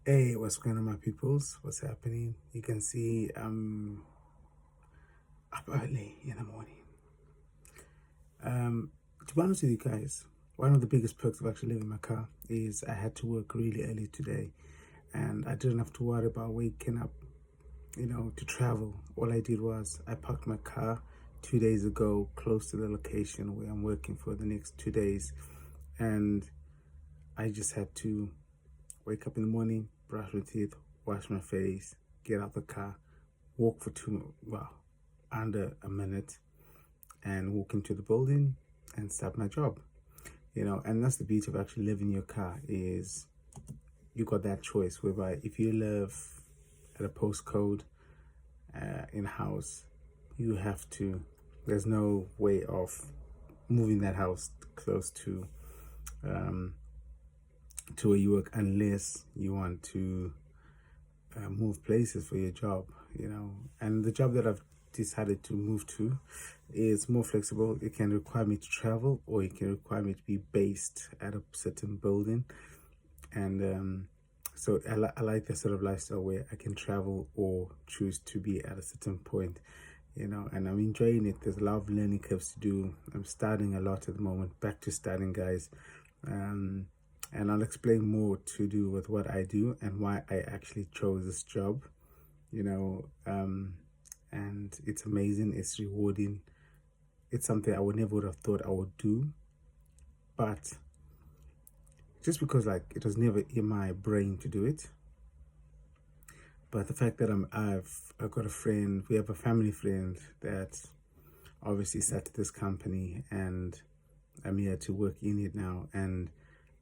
Hey, what's going on, my peoples? What's happening? You can see I'm up early in the morning. To be honest with you guys, one of the biggest perks of actually living in my car is I had to work really early today, and I didn't have to worry about waking up, to travel. All I did was I parked my car 2 days ago close to the location where I'm working for the next 2 days, and I just had to wake up in the morning, brush my teeth, wash my face, get out the car, walk for under a minute, and walk into the building and start my job. And that's the beauty of actually living in your car is you got that choice whereby if you live at a postcode in a house, you have to, there's no way of moving that house close um, to where you work unless you want to move places for your job, and the job that I've decided to move to is more flexible. It can require me to travel, or it can require me to be based at a certain building. And so I like the sort of lifestyle where I can travel or choose to be at a certain point, and I'm enjoying it. There's a lot of learning curves to do. I'm studying a lot at the moment, back to studying, guys. And I'll explain more to do with what I do and why I actually chose this job, you know, um, and it's amazing, it's rewarding. It's something I would never would have thought I would do, but just because like it was never in my brain to do it. But the fact that I've got a friend, we have a family friend that obviously started this company, and I'm here to work in it now, and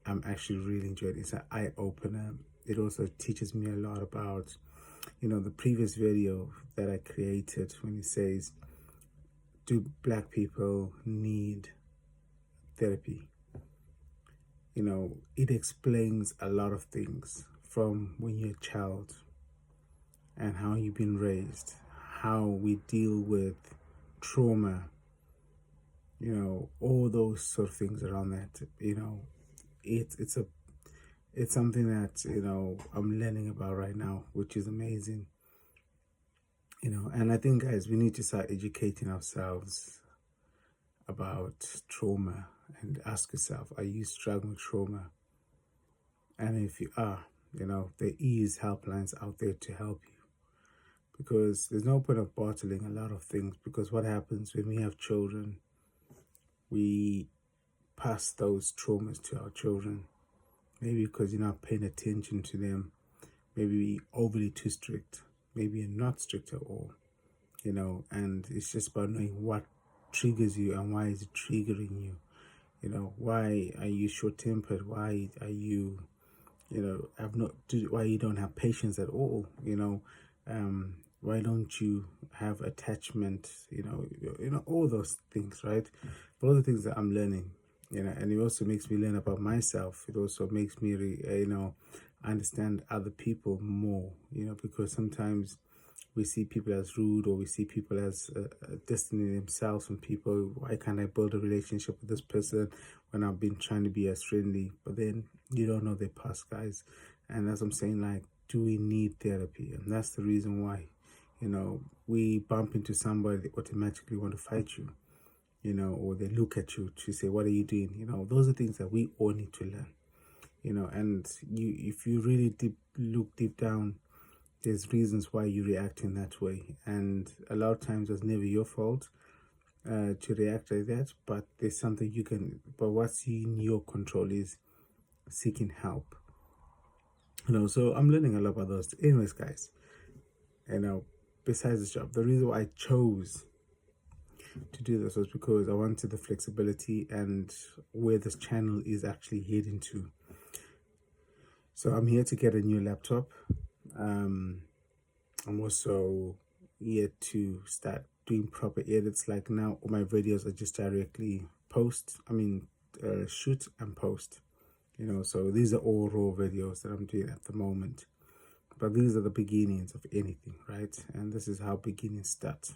I'm actually really enjoying it. It's an eye opener. It also teaches me a lot about, the previous video that I created when it says, do black people need therapy? It explains a lot of things from when you're a child and how you've been raised, how we deal with trauma, all those sort of things around that. It's something that I'm learning about right now, which is amazing. And I think, guys, we need to start educating ourselves about trauma and ask yourself, are you struggling with trauma? And if you are, there is helplines out there to help you, because there's no point of bottling a lot of things, because what happens when we have children, we pass those traumas to our children, maybe because you're not paying attention to them, maybe overly too strict, maybe you're not strict at all, and it's just about knowing what triggers you and why is it triggering you. Why are you short-tempered? Why are you, why you don't have patience at all? Why don't you have attachment? All those things, right? All the things that I'm learning, and it also makes me learn about myself. It also makes me, understand other people more, because sometimes we see people as rude, or we see people as distancing themselves from people. Why can't I build a relationship with this person when I've been trying to be as friendly? But then you don't know their past, guys. And as I'm saying, like, do we need therapy? And that's the reason why, we bump into somebody, they automatically want to fight you, or they look at you to say, what are you doing? Those are things that we all need to learn, and if you really look deep down, there's reasons why you react in that way, and a lot of times it's never your fault to react like that, but there's something you can, but what's in your control is seeking help. So I'm learning a lot about those. Anyways, guys, besides this job, the reason why I chose to do this was because I wanted the flexibility and where this channel is actually heading to. So I'm here to get a new laptop. I'm also here to start doing proper edits. Like now, all my videos are just directly shoot and post. So these are all raw videos that I'm doing at the moment. But these are the beginnings of anything, right? And this is how beginnings start,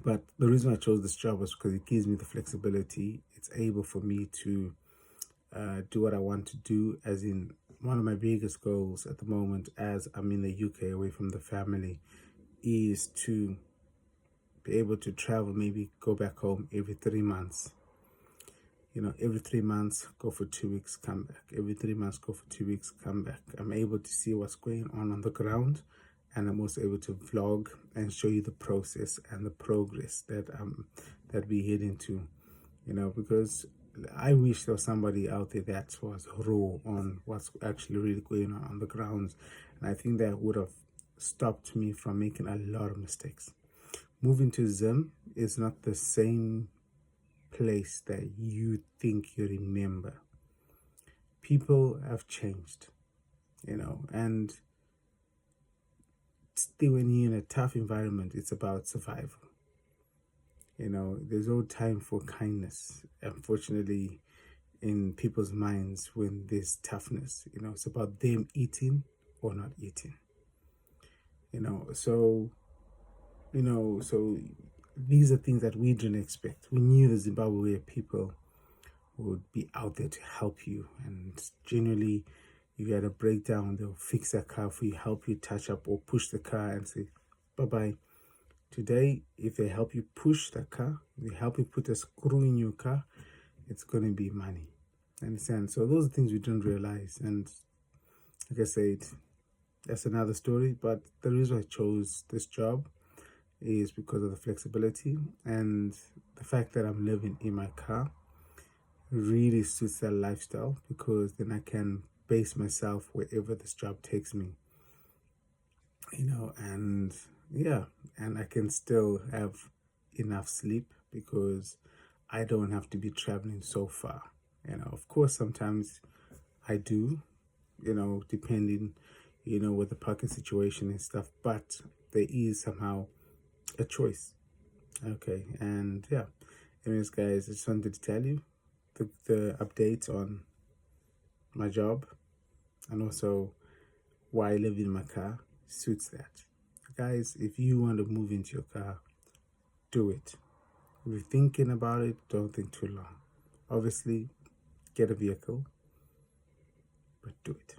But the reason I chose this job was because it gives me the flexibility. It's able for me to do what I want to do. As in, one of my biggest goals at the moment, as I'm in the UK away from the family, is to be able to travel, maybe go back home every 3 months. Every 3 months, go for 2 weeks, come back. Every 3 months, go for 2 weeks, come back. I'm able to see what's going on the ground, and I'm also able to vlog and show you the process and the progress that we head into. Because I wish there was somebody out there that was raw on what's actually really going on the ground, and I think that would have stopped me from making a lot of mistakes. Moving to Zim is not the same place that you think you remember. People have changed, and still when you're in a tough environment, it's about survival. There's no time for kindness, unfortunately, in people's minds when there's toughness. It's about them eating or not eating. So these are things that we didn't expect. We knew the Zimbabwe people would be out there to help you, and generally, if you had a breakdown, they'll fix a car for you, help you touch up or push the car and say bye-bye. Today, if they help you push the car, they help you put a screw in your car, it's going to be money. Understand? So those are things we didn't realize. And like I said, that's another story. But the reason I chose this job is because of the flexibility and the fact that I'm living in my car really suits that lifestyle, because then I can base myself wherever this job takes me. And yeah, and I can still have enough sleep because I don't have to be traveling so far. Of course, sometimes I do, depending, with the parking situation and stuff, but there is somehow a choice. Okay, and yeah. Anyways, guys, I just wanted to tell you the updates on my job, and also why I live in my car suits that. Guys, if you want to move into your car, do it. If you're thinking about it, don't think too long. Obviously, get a vehicle, but do it.